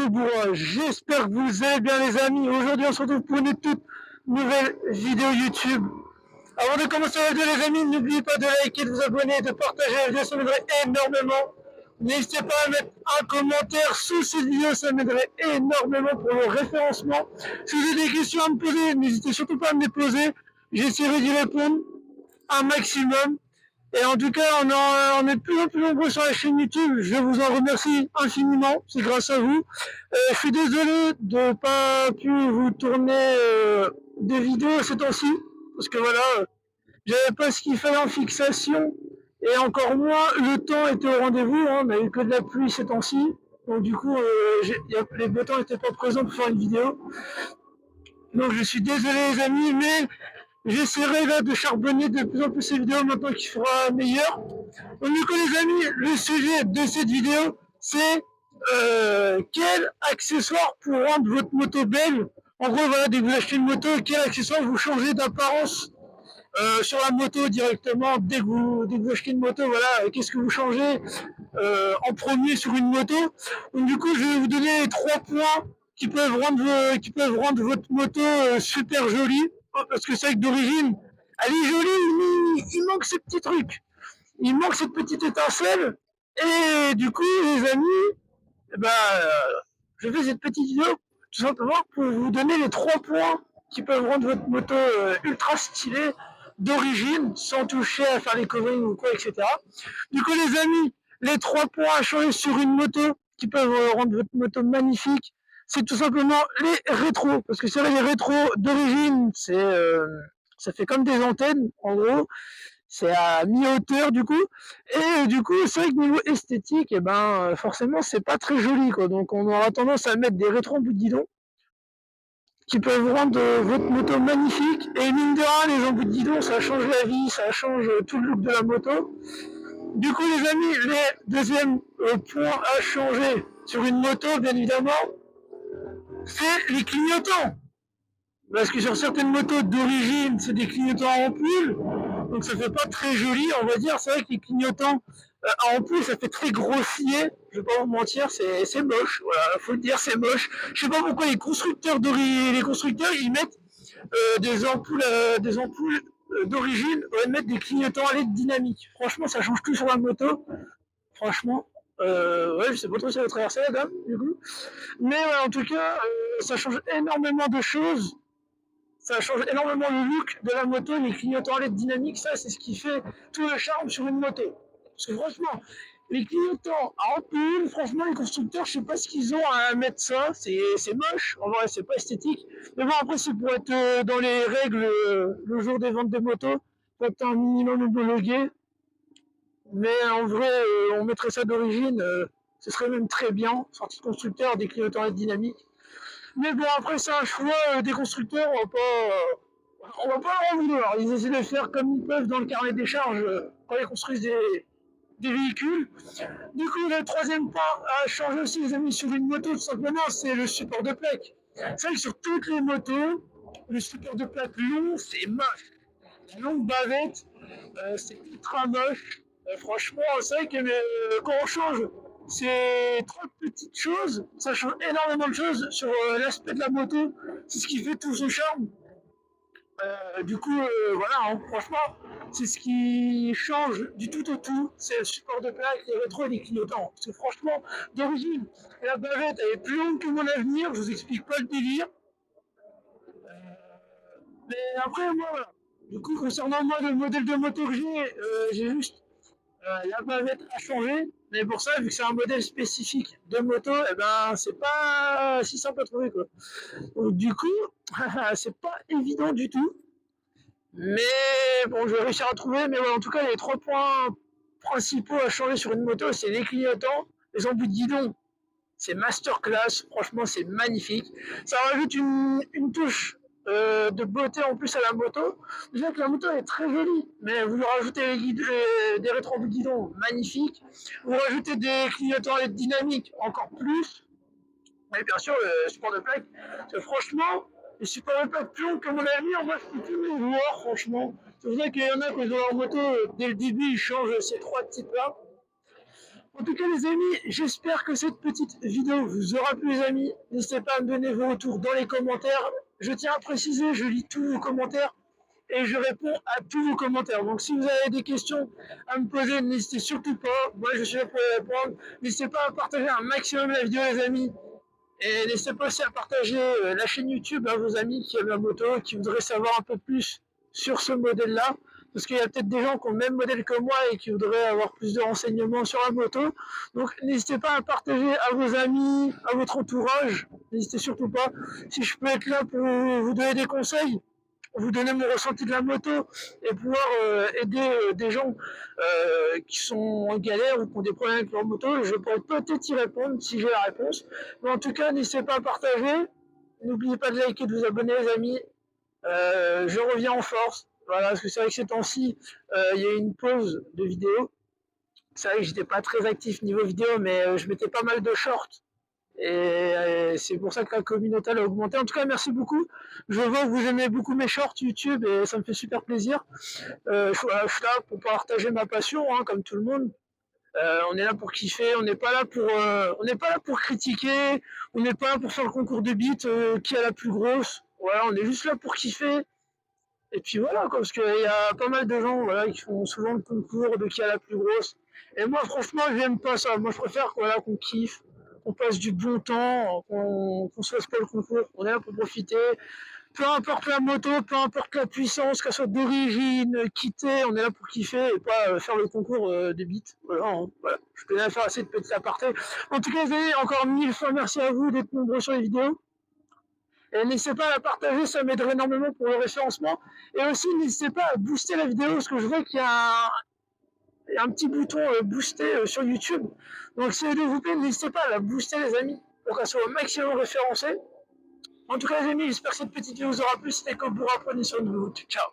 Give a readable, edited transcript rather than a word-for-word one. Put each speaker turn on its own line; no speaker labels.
Kobura, j'espère que vous allez bien les amis. Aujourd'hui on se retrouve pour une toute nouvelle vidéo YouTube. Avant de commencer la vidéo les amis, n'oubliez pas de liker, de vous abonner, de partager la vidéo, ça m'aiderait énormément. N'hésitez pas à mettre un commentaire sous cette vidéo, ça m'aiderait énormément pour le référencement. Si vous avez des questions à me poser, n'hésitez surtout pas à me les poser. J'essaierai d'y répondre un maximum. Et en tout cas, on est de plus en plus nombreux sur la chaîne YouTube. Je vous en remercie infiniment. C'est grâce à vous. Je suis désolé de ne pas pu vous tourner des vidéos ces temps-ci. Parce que voilà, j'avais pas ce qu'il fallait en fixation. Et encore moins, le temps était au rendez-vous. Hein. On n'a eu que de la pluie ces temps-ci. Donc du coup, les beaux temps n'étaient pas présents pour faire une vidéo. Donc je suis désolé les amis, mais j'essaierai là de charbonner de plus en plus ces vidéos maintenant qu'il sera meilleur. Donc du coup les amis, le sujet de cette vidéo, c'est quel accessoire pour rendre votre moto belle. En gros voilà, dès que vous achetez une moto, quel accessoire vous changez d'apparence sur la moto directement, dès que vous achetez une moto, voilà, qu'est-ce que vous changez en premier sur une moto. Donc du coup je vais vous donner 3 points qui peuvent rendre votre moto super jolie. Parce que c'est vrai que d'origine, elle est jolie, mais il manque ces petits trucs. Il manque cette petite étincelle. Et du coup, les amis, eh ben, je fais cette petite vidéo tout simplement pour vous donner les 3 points qui peuvent rendre votre moto ultra stylée d'origine, sans toucher à faire les coverings ou quoi, etc. Du coup, les amis, les 3 points à changer sur une moto qui peuvent rendre votre moto magnifique, c'est tout simplement les rétros. Parce que c'est vrai, les rétros d'origine, ça fait comme des antennes, en gros. C'est à mi-hauteur du coup. Et du coup, c'est vrai que niveau esthétique, et ben, forcément, c'est pas très joli, quoi. Donc, on aura tendance à mettre des rétros en bout de guidon qui peuvent rendre votre moto magnifique. Et mine de rien, les embouts de guidon, ça change la vie, ça change tout le look de la moto. Du coup, les amis, les deuxièmes points à changer sur une moto, bien évidemment, c'est les clignotants. Parce que sur certaines motos d'origine, c'est des clignotants à ampoule, donc ça fait pas très joli, on va dire. C'est vrai que les clignotants à ampoule, ça fait très grossier. Je vais pas vous mentir, c'est moche. Voilà, faut le dire, c'est moche. Je sais pas pourquoi les constructeurs ils mettent des ampoules d'origine, ils mettent des clignotants à LED dynamique. Franchement, ça change tout sur la moto. Franchement. Ouais, je sais pas trop si elle va traverser la dame, du coup. Mais ouais, en tout cas, ça change énormément de choses. Ça change énormément le look de la moto, les clignotants LED dynamiques, ça c'est ce qui fait tout le charme sur une moto. Parce que franchement, les clignotants à ampoule, franchement les constructeurs, je sais pas ce qu'ils ont à mettre ça, c'est moche, en vrai c'est pas esthétique. Mais bon après c'est pour être dans les règles le jour des ventes des motos, faut être un minimum homologué. Mais en vrai, on mettrait ça d'origine, ce serait même très bien, sortie de constructeur, des clignotants LED dynamiques. Mais bon, après, c'est un choix des constructeurs, on va pas leur en vouloir. Ils essaient de faire comme ils peuvent dans le carnet des charges quand ils construisent des véhicules. Du coup, le troisième point à changer aussi, les amis, sur une moto, tout simplement, c'est le support de plaque. C'est vrai que sur toutes les motos, le support de plaque long, c'est moche. La longue bavette, c'est ultra moche. Franchement, c'est vrai que quand on change ces 30 petites choses, ça change énormément de choses sur l'aspect de la moto. C'est ce qui fait tout son charme. Du coup, voilà, hein, franchement, c'est ce qui change du tout au tout. C'est le support de plaque, les rétros et les clignotants. Parce que franchement, d'origine, la bavette, elle est plus longue que mon avenir. Je vous explique pas le délire. Mais après, moi, voilà. Du coup, concernant moi, le modèle de moto que j'ai juste la bavette a changé, mais pour ça, vu que c'est un modèle spécifique de moto, et ben c'est pas si simple à trouver quoi. Donc, du coup, c'est pas évident du tout. Mais bon, je vais réussir à trouver. Mais voilà, en tout cas, les 3 points principaux à changer sur une moto, c'est les clignotants, les embouts de guidon. C'est masterclass, franchement c'est magnifique. Ça rajoute une touche de beauté en plus à la moto. Déjà que la moto est très jolie, mais vous rajoutez des rétro guidons magnifiques, vous rajoutez des clignotants LED dynamiques encore plus, et bien sûr le support de plaque. Franchement, les supports de plaque plus longs que mon ami, on va se plus les voir franchement. C'est vrai qu'il y en a qui ont leur moto, dès le début ils changent ces 3 types là. En tout cas les amis, j'espère que cette petite vidéo vous aura plu les amis. N'hésitez pas à me donner vos retours dans les commentaires. Je tiens à préciser, je lis tous vos commentaires et je réponds à tous vos commentaires. Donc si vous avez des questions à me poser, n'hésitez surtout pas. Moi je suis là pour les répondre. N'hésitez pas à partager un maximum la vidéo les amis. Et n'hésitez pas aussi à partager la chaîne YouTube à vos amis qui aiment la moto, qui voudraient savoir un peu plus sur ce modèle-là. Parce qu'il y a peut-être des gens qui ont le même modèle que moi et qui voudraient avoir plus de renseignements sur la moto. Donc n'hésitez pas à partager à vos amis, à votre entourage. N'hésitez surtout pas. Si je peux être là pour vous donner des conseils, vous donner mon ressenti de la moto et pouvoir aider des gens qui sont en galère ou qui ont des problèmes avec leur moto, je pourrais peut-être y répondre si j'ai la réponse. Mais en tout cas, n'hésitez pas à partager. N'oubliez pas de liker et de vous abonner, les amis. Je reviens en force. Voilà, parce que c'est vrai que ces temps-ci, il y a eu une pause de vidéo. C'est vrai que j'étais pas très actif niveau vidéo, mais je mettais pas mal de shorts. Et c'est pour ça que la communauté a augmenté. En tout cas, merci beaucoup. Je vois que vous aimez beaucoup mes shorts YouTube et ça me fait super plaisir. Je suis là pour partager ma passion, hein, comme tout le monde. On est là pour kiffer, on n'est pas là pour critiquer, on n'est pas là pour faire le concours de beats qui a la plus grosse. Voilà, on est juste là pour kiffer. Et puis voilà, quoi, parce qu'il y a pas mal de gens voilà, qui font souvent le concours de qui a la plus grosse. Et moi, franchement, j'aime pas ça. Moi, je préfère voilà, qu'on kiffe, qu'on passe du bon temps, qu'on se fasse pas le concours. On est là pour profiter. Peu importe la moto, peu importe la puissance, qu'elle soit d'origine, quittée, on est là pour kiffer et pas faire le concours des bits. Voilà, hein, voilà. Je peux bien faire assez de petits apartés. En tout cas, les amis, encore 1000 fois merci à vous d'être nombreux sur les vidéos. Et n'hésitez pas à la partager, ça m'aiderait énormément pour le référencement. Et aussi, n'hésitez pas à booster la vidéo, parce que je vois qu'il y a un petit bouton booster sur YouTube. Donc, si vous plaît, n'hésitez pas à la booster, les amis, pour qu'elle soit au maximum référencée. En tout cas, les amis, j'espère que cette petite vidéo vous aura plu. C'était Cobra, prenez soin de vous. Ciao.